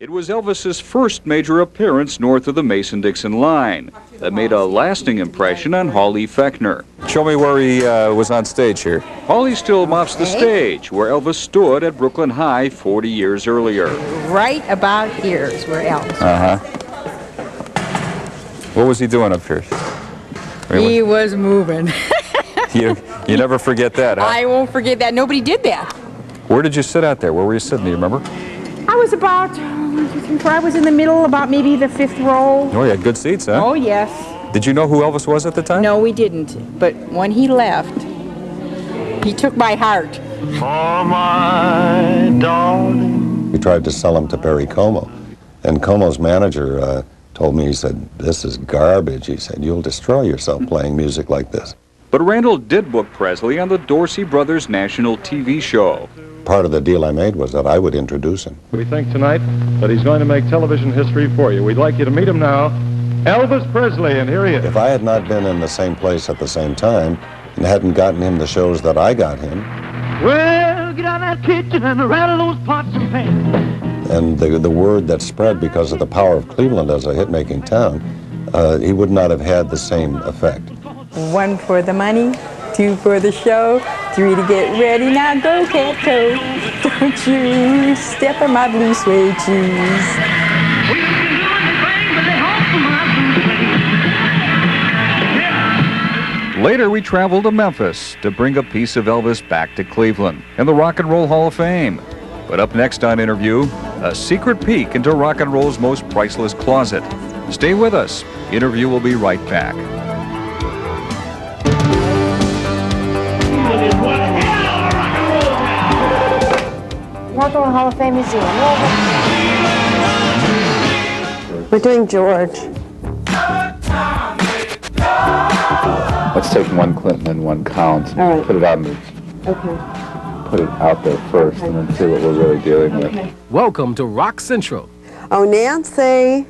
It was Elvis's first major appearance north of the Mason-Dixon line that made a lasting impression on Hawley Fechner. Show me where he was on stage here. Hawley still mops the stage where Elvis stood at Brooklyn High 40 years earlier. Right about here is where Elvis was. What was he doing up here? He was moving. You never forget that, huh? I won't forget that. Nobody did that. Where did you sit out there? Where were you sitting? Do you remember? I was about, I was in the middle, about maybe the 5th row. Oh, you had good seats, huh? Oh, yes. Did you know who Elvis was at the time? No, we didn't. But when he left, he took my heart. For my darling. We tried to sell him to Perry Como, and Como's manager told me, he said, "This is garbage." He said, "You'll destroy yourself playing music like this." But Randall did book Presley on the Dorsey Brothers national TV show. Part of the deal I made was that I would introduce him. We think tonight that he's going to make television history for you. We'd like you to meet him now, Elvis Presley, and here he is. If I had not been in the same place at the same time and hadn't gotten him the shows that I got him, Well, get out of that kitchen and rattle those pots and pans. and the word that spread because of the power of Cleveland as a hit-making town, he would not have had the same effect. 1 for the money, 2 for the show, 3 to get ready. Now go, Cat-Toe. Don't you step on my blue suede shoes. Later, we traveled to Memphis to bring a piece of Elvis back to Cleveland and the Rock and Roll Hall of Fame. But up next on Interview, a secret peek into rock and roll's most priceless closet. Stay with us. Interview will be right back. Rock and Roll Hall of Fame Museum. We're doing George. Let's take one Clinton and one Collins and All right. put it out put it out there first, and then see what we're really dealing with. Welcome to Rock Central. Oh, Nancy.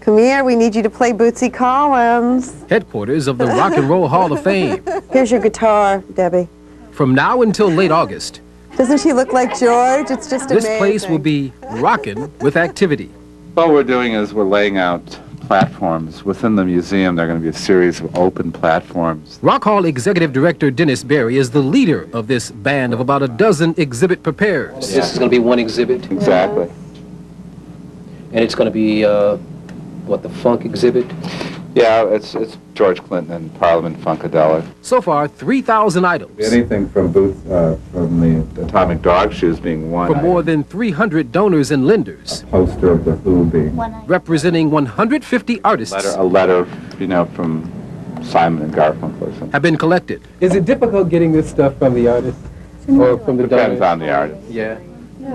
Come here, we need you to play Bootsy Collins. Headquarters of the Rock and Roll Hall of Fame. Here's your guitar, Debbie. From now until late August, Doesn't she look like George? It's just this amazing. place will be rockin' with activity. What we're doing is we're laying out platforms. Within the museum, there are going to be a series of open platforms. Rock Hall Executive Director Dennis Berry is the leader of this band of about a dozen exhibit preparers. This is going to be one exhibit? Exactly. And it's going to be, what, the funk exhibit? Yeah, it's George Clinton and Parliament Funkadelic. So far, 3,000 items. Anything from from the Atomic Dog Shoes being one. From more than 300 donors and lenders. A poster of the Who being. Representing 150 artists. A letter, you know, from Simon and Garfunkel or something. Have been collected. Is it difficult getting this stuff from the artists? Or from the Depends donors? on the artist. Yeah.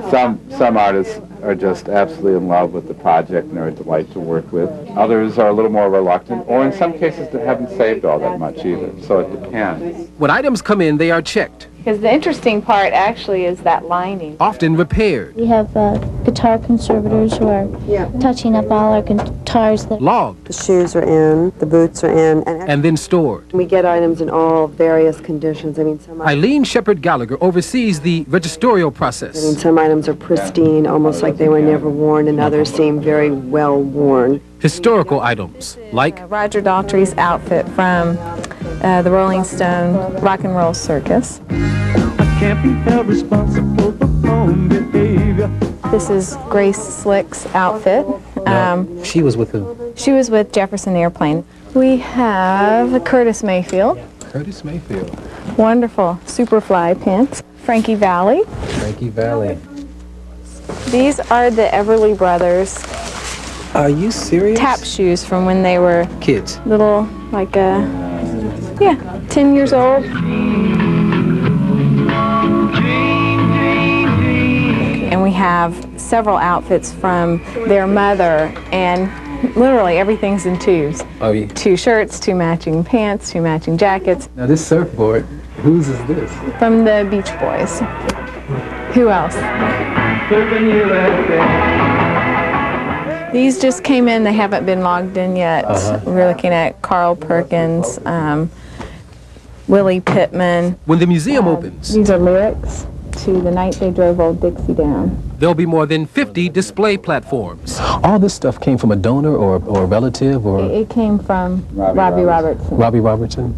Some artists are just absolutely in love with the project and are a delight to work with. Others are a little more reluctant, or in some cases they haven't saved all that much either. So it depends. When items come in, they are checked. Because the interesting part actually is that lining. Often repaired. We have guitar conservators who are touching up all our guitars. Logged. The shoes are in, the boots are in. And then stored. We get items in all various conditions. I mean, Eileen Shepard Gallagher oversees the registorial process. some items are pristine, almost like they were never worn, and others seem very well worn. Historical items, like Roger Daltrey's outfit from the Rolling Stone Rock and Roll Circus. I can't be held responsible for wrong behavior. This is Grace Slick's outfit. She was with who? She was with Jefferson Airplane. We have Curtis Mayfield. Curtis Mayfield. Wonderful Superfly pants. Frankie Valli. Frankie Valli. These are the Everly Brothers. Are you serious? Tap shoes from when they were Kids. little, like 10 years old. And we have several outfits from their mother, and literally everything's in twos. Oh, yeah. 2 shirts, 2 matching pants, 2 matching jackets. Now this surfboard, whose is this? From the Beach Boys. Who else? These just came in, they haven't been logged in yet. We're looking at Carl Perkins, Willie Pittman. when the museum opens. These are lyrics to the night they drove Old Dixie down. There'll be more than 50 display platforms. All this stuff came from a donor or a relative or? It came from Robbie Robertson. Robbie Robertson?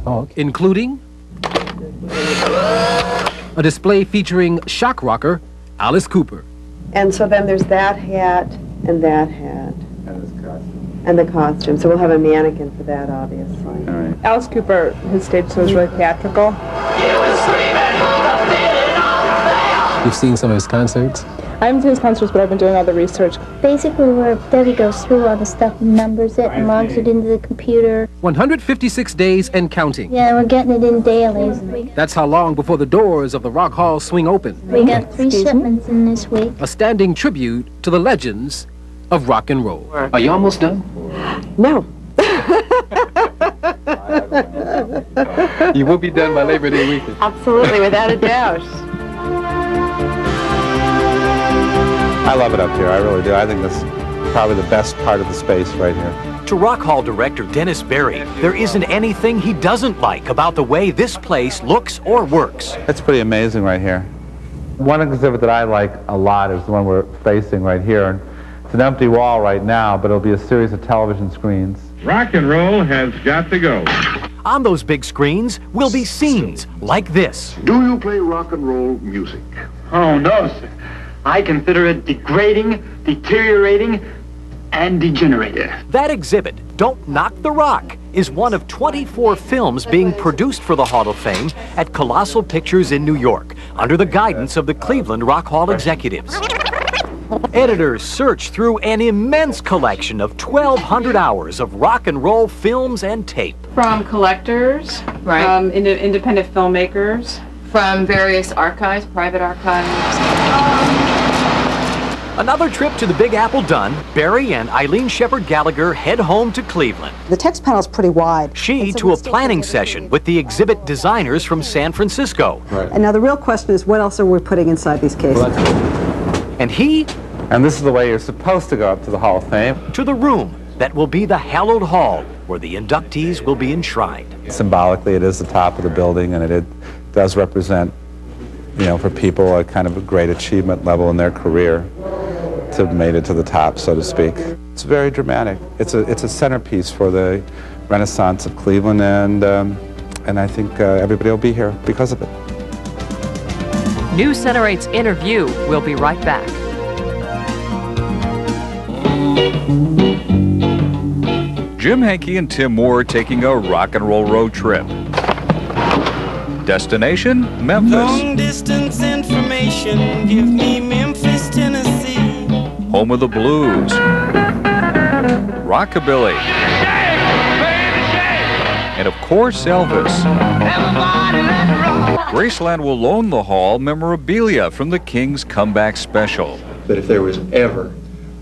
Oh, okay. Including a display featuring shock rocker Alice Cooper. And so then there's that hat and that hat. And the costume. So we'll have a mannequin for that, obviously. All right. Alice Cooper, his stage show is really theatrical. You've seen some of his concerts? I haven't seen his concerts, but I've been doing all the research. Basically, where Debbie goes through all the stuff and numbers it and logs it into the computer. 156 days and counting. Yeah, we're getting it in dailies. That's how long before the doors of the Rock Hall swing open. We got 3 shipments in this week. A standing tribute to the legends of rock and roll. Are you almost done? No. You will be done by Labor Day weekend. Absolutely, without a doubt. I love it up here, I really do. I think this is probably the best part of the space right here. To Rock Hall director Dennis Berry, there isn't anything he doesn't like about the way this place looks or works. It's pretty amazing right here. One exhibit that I like a lot is the one we're facing right here. It's an empty wall right now, but it'll be a series of television screens. Rock and roll has got to go. On those big screens will be scenes like this. Do you play rock and roll music? Oh, no, sir. I consider it degrading, deteriorating, and degenerating. That exhibit, Don't Knock the Rock, is one of 24 films being produced for the Hall of Fame at Colossal Pictures in New York, under the guidance of the Cleveland Rock Hall executives. Editors search through an immense collection of 1,200 hours of rock and roll films and tape. From collectors, right. From independent filmmakers, from various archives, private archives. Another trip to the Big Apple done, Barry and Eileen Shepard Gallagher head home to Cleveland. The text panel's pretty wide. She to a planning session with the exhibit designers from San Francisco. Right. And now the real question is, what else are we putting inside these cases? And he... And this is the way you're supposed to go up to the Hall of Fame. To the room that will be the hallowed hall where the inductees will be enshrined. Symbolically, it is the top of the building, and it does represent, you know, for people a kind of a great achievement level in their career to have made it to the top, so to speak. It's very dramatic. It's a centerpiece for the Renaissance of Cleveland, and I think everybody will be here because of it. New Center 8's Interview. We'll be right back. Jim Henke and Tim Moore taking a rock and roll road trip. Destination, Memphis. Long distance information, give me Memphis, Tennessee. Home of the blues. Rockabilly. And of course, Elvis. Graceland will loan the hall memorabilia from the King's comeback special. But if there was ever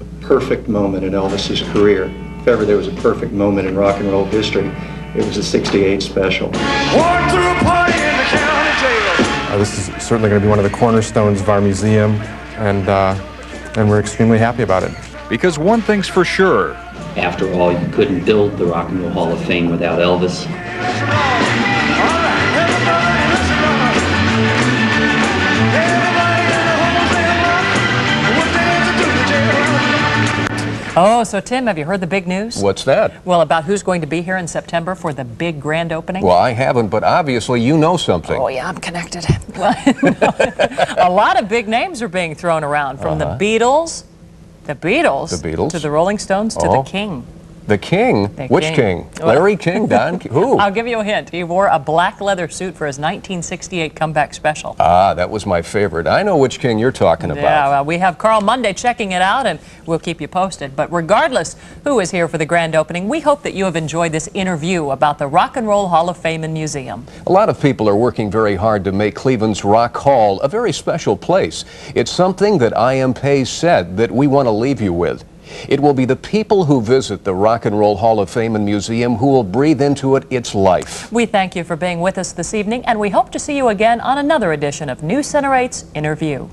a perfect moment in Elvis's career, if ever there was a perfect moment in rock and roll history, it was the '68 special. Walk through a party in the county jail. This is certainly going to be one of the cornerstones of our museum, and we're extremely happy about it. Because one thing's for sure. After all, you couldn't build the Rock and Roll Hall of Fame without Elvis. Oh, so Tim, have you heard the big news? What's that? Well, about who's going to be here in September for the big grand opening? Well, I haven't, but obviously you know something. Oh, yeah, I'm connected. A lot of big names are being thrown around, from the Beatles, to the Rolling Stones, to the King. The King? Which King? Larry King? Don King? Who? I'll give you a hint. He wore a black leather suit for his 1968 comeback special. Ah, that was my favorite. I know which King you're talking about. Yeah, well, we have Carl Monday checking it out, and we'll keep you posted. But regardless who is here for the grand opening, we hope that you have enjoyed this interview about the Rock and Roll Hall of Fame and Museum. A lot of people are working very hard to make Cleveland's Rock Hall a very special place. It's something that I.M. Page said that we want to leave you with. It will be the people who visit the Rock and Roll Hall of Fame and Museum who will breathe into it its life. We thank you for being with us this evening, and we hope to see you again on another edition of New Center 8's Interview.